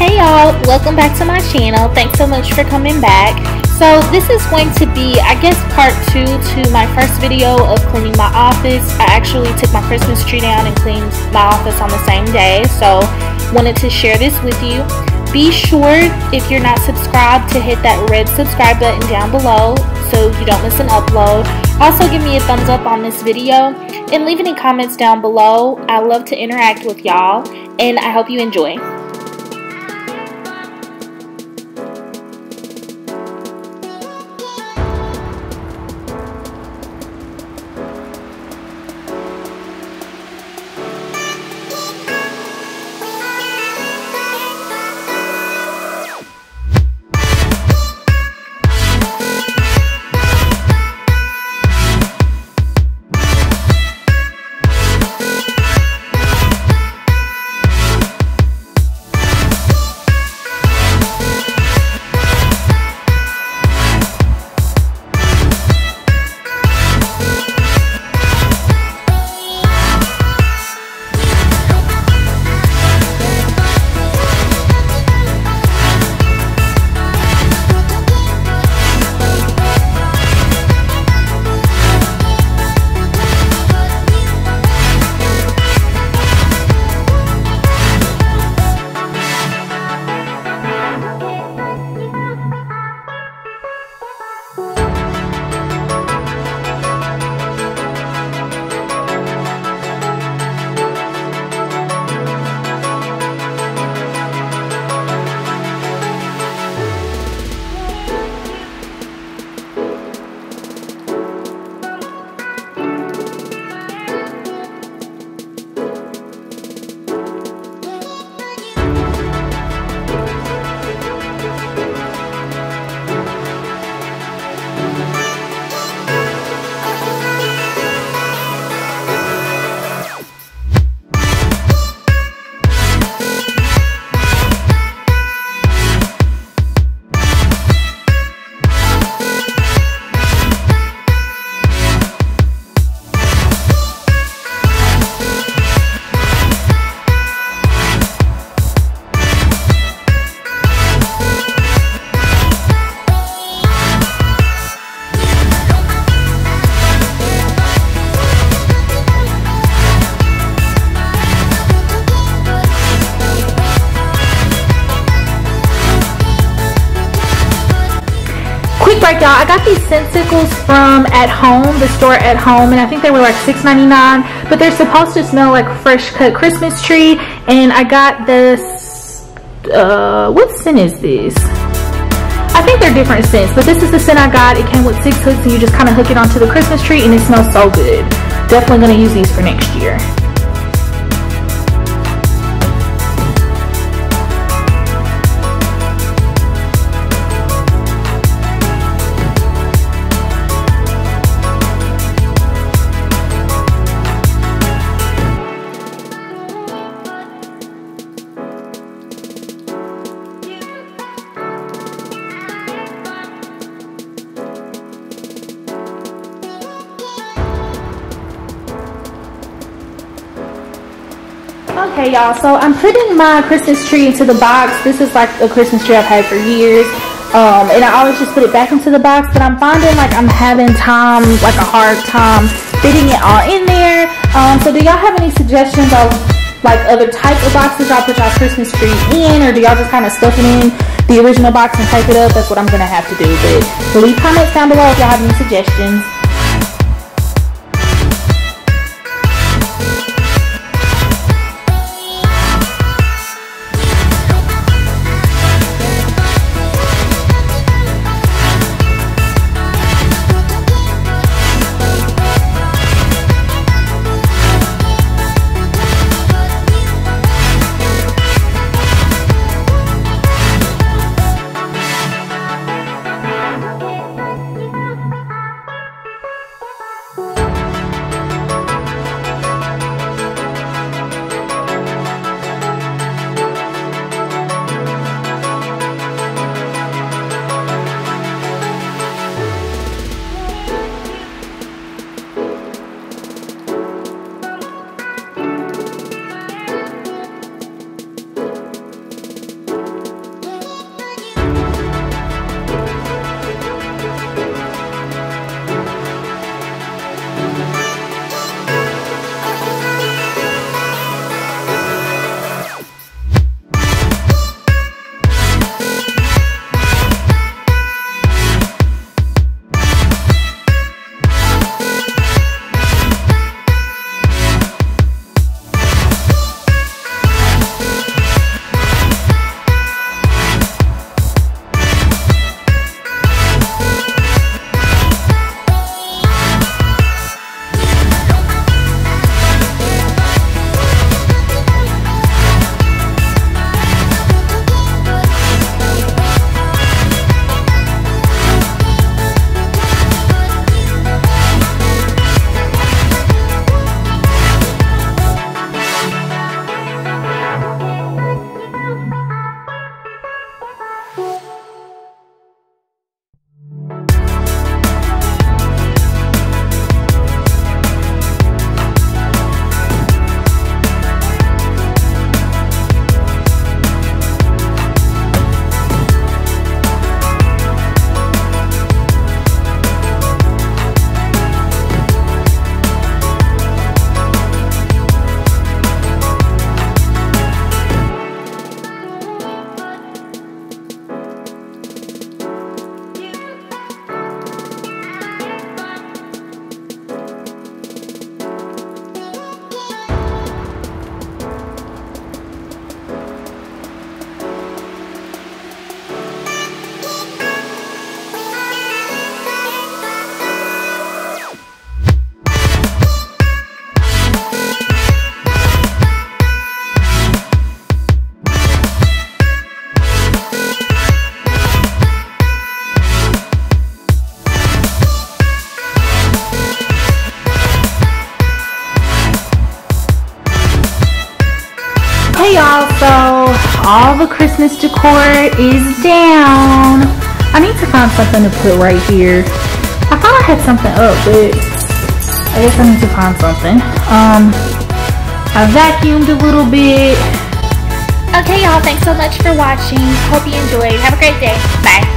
Hey y'all, welcome back to my channel. Thanks so much for coming back. So this is going to be, I guess, part 2 to my first video of cleaning my office. I actually took my Christmas tree down and cleaned my office on the same day, so wanted to share this with you. Be sure, if you're not subscribed, to hit that red subscribe button down below so you don't miss an upload. Also, give me a thumbs up on this video and leave any comments down below. I love to interact with y'all, and I hope you enjoy. Quick break, y'all. I got these scentsicles from At Home, the store At Home, and I think they were like $6.99, but they're supposed to smell like a fresh cut Christmas tree. And I got this, what scent is this? I think they're different scents, but this is the scent I got. It came with 6 hooks, and you just kind of hook it onto the Christmas tree, and it smells so good. Definitely gonna use these for next year. Okay, y'all, so I'm putting my Christmas tree into the box. This is like a Christmas tree I've had for years, and I always just put it back into the box, but I'm finding like I'm having like a hard time fitting it all in there. So do y'all have any suggestions of like other type of boxes y'all put y'all Christmas tree in, or do y'all just kind of stuff it in the original box and tape it up? That's what I'm gonna have to do, but leave comments down below if y'all have any suggestions. Okay, y'all, so all the Christmas decor is down. I need to find something to put right here. I thought I had something up, but I guess I need to find something. I vacuumed a little bit. Okay, y'all, thanks so much for watching. Hope you enjoyed. Have a great day. Bye.